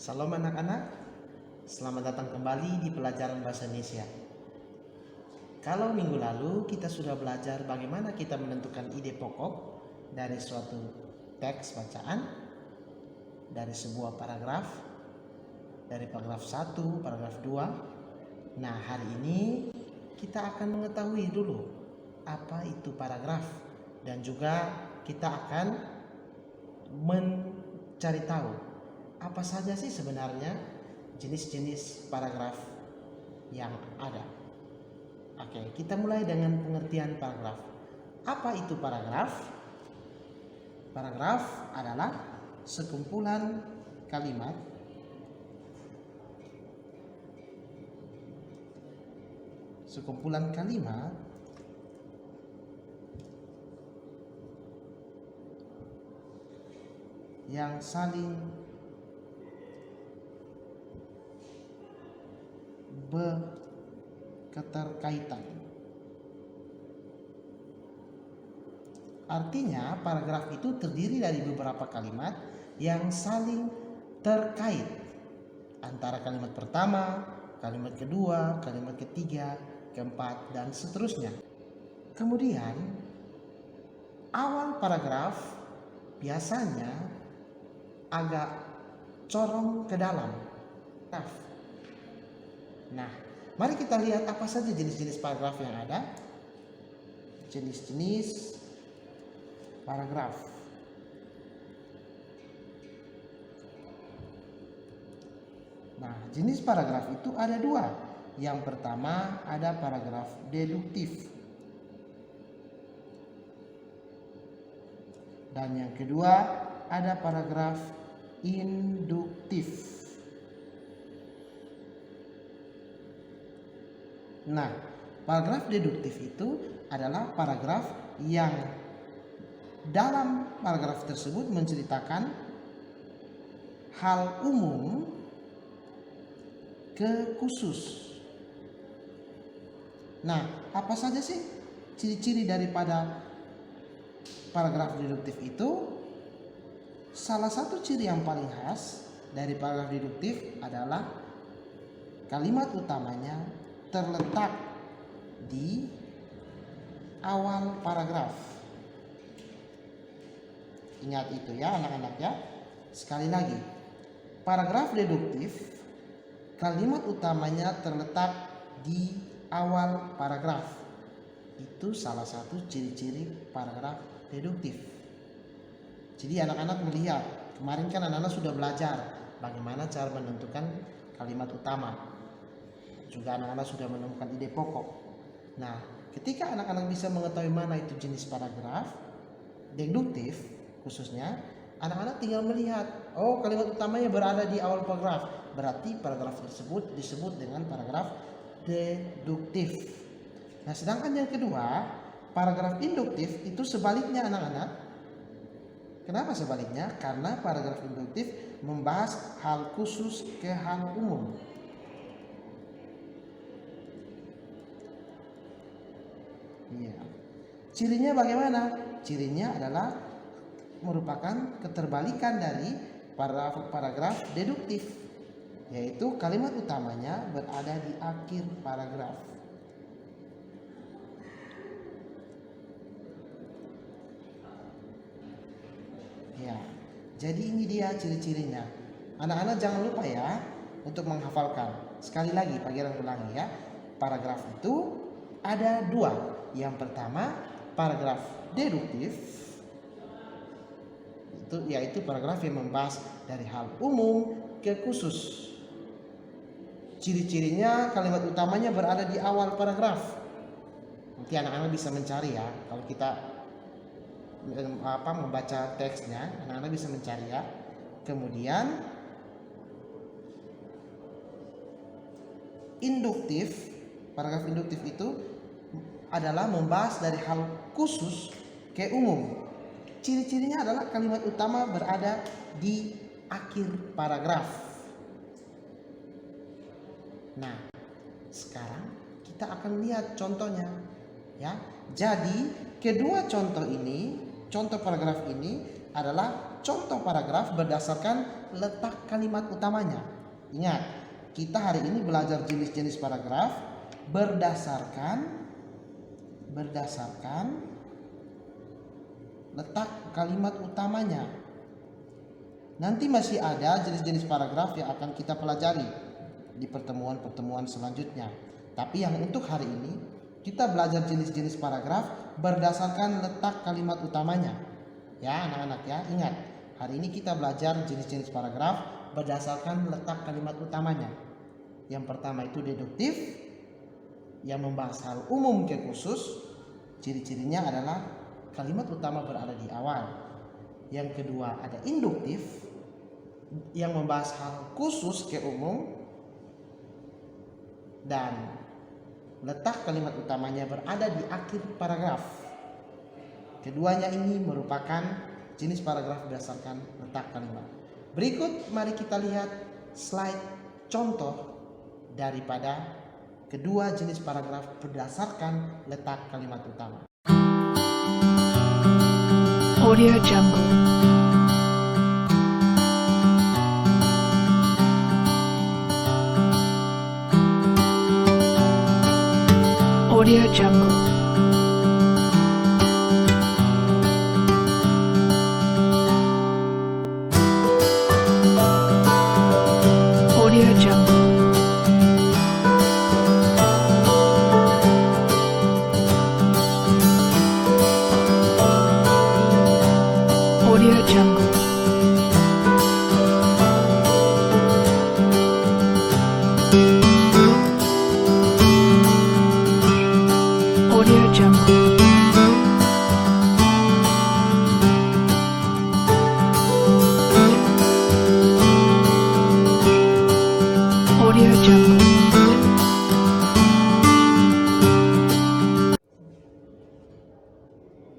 Salam anak-anak, selamat datang kembali di pelajaran bahasa Indonesia. Kalau minggu lalu kita sudah belajar bagaimana kita menentukan ide pokok dari suatu teks bacaan, dari sebuah paragraf, dari paragraf 1, paragraf 2. Nah, hari ini kita akan mengetahui dulu apa itu paragraf dan juga kita akan mencari tahu apa saja sih sebenarnya jenis-jenis paragraf yang ada. Oke, kita mulai dengan pengertian paragraf. Apa itu paragraf? Paragraf adalah sekumpulan kalimat yang saling berketerkaitan. Artinya, paragraf itu terdiri dari beberapa kalimat yang saling terkait antara kalimat pertama, kalimat kedua, kalimat ketiga, keempat, dan seterusnya. Kemudian, awal paragraf biasanya agak corong ke dalam. Nah, mari kita lihat apa saja jenis-jenis paragraf yang ada. Jenis-jenis paragraf. Nah, jenis paragraf itu ada dua. Yang pertama ada paragraf deduktif. Dan yang kedua ada paragraf induktif. Nah, paragraf deduktif itu adalah paragraf yang dalam paragraf tersebut menceritakan hal umum ke khusus. Nah, apa saja sih ciri-ciri daripada paragraf deduktif itu? Salah satu ciri yang paling khas dari paragraf deduktif adalah kalimat utamanya terletak di awal paragraf. Ingat itu ya anak-anak ya. Sekali lagi, paragraf deduktif kalimat utamanya terletak di awal paragraf. Itu salah satu ciri-ciri paragraf deduktif. Jadi anak-anak melihat, kemarin kan anak-anak sudah belajar bagaimana cara menentukan kalimat utama. Juga anak-anak sudah menemukan ide pokok. Nah, ketika anak-anak bisa mengetahui mana itu jenis paragraf deduktif khususnya, anak-anak tinggal melihat, oh kalimat utamanya berada di awal paragraf, berarti paragraf tersebut disebut dengan paragraf deduktif. Nah, sedangkan yang kedua, paragraf induktif itu sebaliknya anak-anak. Kenapa sebaliknya? Karena paragraf induktif membahas hal khusus ke hal umum. Iya. Cirinya bagaimana? Cirinya adalah merupakan keterbalikan dari paragraf deduktif, yaitu kalimat utamanya berada di akhir paragraf. Ya, jadi ini dia ciri-cirinya. Anak-anak jangan lupa ya untuk menghafalkan. Sekali lagi Pangeran ulangi ya. Paragraf itu ada dua. Yang pertama paragraf deduktif, itu yaitu paragraf yang membahas dari hal umum ke khusus. Ciri-cirinya kalimat utamanya berada di awal paragraf. Nanti anak-anak bisa mencari ya. Kalau kita membaca teksnya, anak-anak bisa mencari ya. Kemudian induktif, paragraf induktif itu adalah membahas dari hal khusus ke umum. Ciri-cirinya adalah kalimat utama berada di akhir paragraf. Nah, sekarang kita akan lihat contohnya ya. Jadi kedua contoh ini, contoh paragraf ini adalah contoh paragraf berdasarkan letak kalimat utamanya. Ingat, kita hari ini belajar jenis-jenis paragraf berdasarkan letak kalimat utamanya. Nanti masih ada jenis-jenis paragraf yang akan kita pelajari di pertemuan-pertemuan selanjutnya. Tapi yang untuk hari ini kita belajar jenis-jenis paragraf berdasarkan letak kalimat utamanya. Ya anak-anak ya, ingat. Hari ini kita belajar jenis-jenis paragraf berdasarkan letak kalimat utamanya. Yang pertama itu deduktif, yang membahas hal umum ke khusus. Ciri-cirinya adalah kalimat utama berada di awal. Yang kedua ada induktif, yang membahas hal khusus ke umum. Dan letak kalimat utamanya berada di akhir paragraf. Keduanya ini merupakan jenis paragraf berdasarkan letak kalimat. Berikut mari kita lihat slide contoh daripada kedua jenis paragraf berdasarkan letak kalimat utama. Audio Jungle. Audio Jungle. Audio Jungle. Audio Jungle. Audio Jungle. Audio Jungle.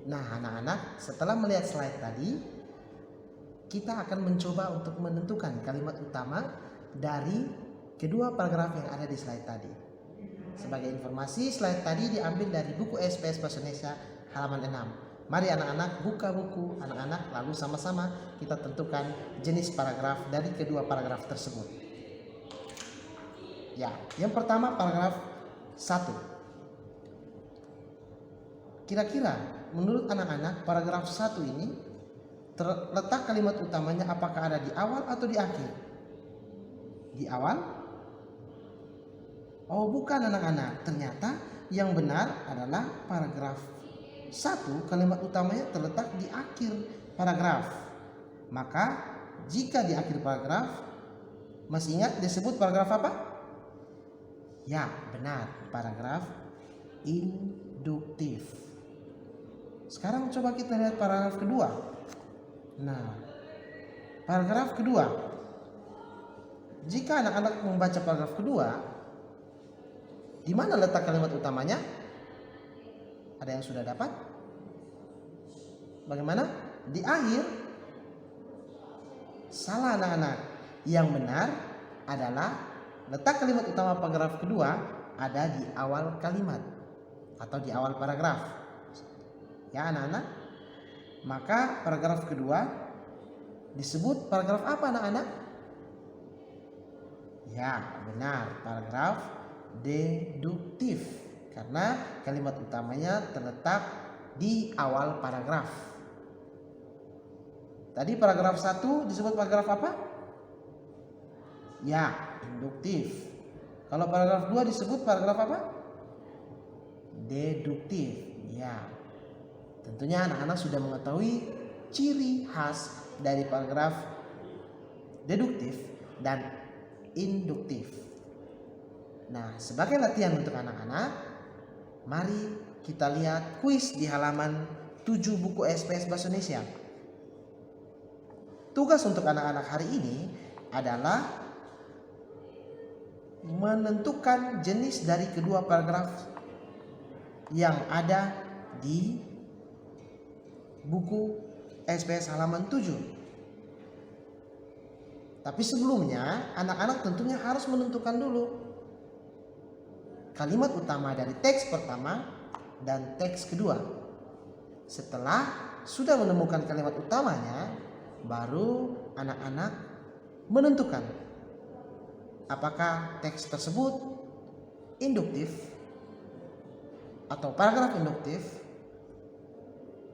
Nah anak-anak, setelah melihat slide tadi, kita akan mencoba untuk menentukan kalimat utama dari kedua paragraf yang ada di slide tadi. Sebagai informasi, slide tadi diambil dari buku SPS Bahasa Indonesia halaman 6. Mari anak-anak buka buku anak-anak, lalu sama-sama kita tentukan jenis paragraf dari kedua paragraf tersebut. Ya, yang pertama paragraf 1. Kira-kira menurut anak-anak paragraf 1 ini terletak kalimat utamanya apakah ada di awal atau di akhir? Di awal? Oh bukan anak-anak, ternyata yang benar adalah paragraf 1 kalimat utamanya terletak di akhir paragraf. Maka jika di akhir paragraf, masih ingat disebut paragraf apa? Ya benar, paragraf induktif. Sekarang coba kita lihat paragraf kedua. Nah, paragraf kedua. Jika anak-anak membaca paragraf kedua, di mana letak kalimat utamanya? Ada yang sudah dapat? Bagaimana? Di akhir? Salah anak-anak. Yang benar adalah letak kalimat utama paragraf kedua ada di awal kalimat atau di awal paragraf. Ya anak-anak, maka paragraf kedua disebut paragraf apa anak-anak? Ya benar, paragraf deduktif, karena kalimat utamanya terletak di awal paragraf. Tadi paragraf 1 disebut paragraf apa? Ya, induktif. Kalau paragraf 2 disebut paragraf apa? Deduktif. Ya. Tentunya anak-anak sudah mengetahui ciri khas dari paragraf deduktif dan induktif. Nah, sebagai latihan untuk anak-anak, mari kita lihat kuis di halaman 7 buku SPS Bahasa Indonesia. Tugas untuk anak-anak hari ini adalah menentukan jenis dari kedua paragraf yang ada di buku SPS halaman 7. Tapi sebelumnya anak-anak tentunya harus menentukan dulu kalimat utama dari teks pertama dan teks kedua. Setelah sudah menemukan kalimat utamanya, baru anak-anak menentukan apakah teks tersebut induktif atau paragraf induktif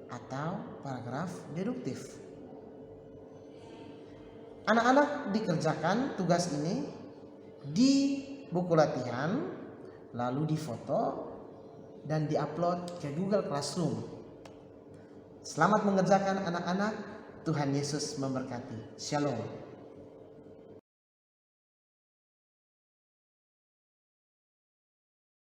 atau paragraf deduktif. Anak-anak dikerjakan tugas ini di buku latihan, lalu difoto dan diupload ke Google Classroom. Selamat mengerjakan anak-anak. Tuhan Yesus memberkati. Shalom.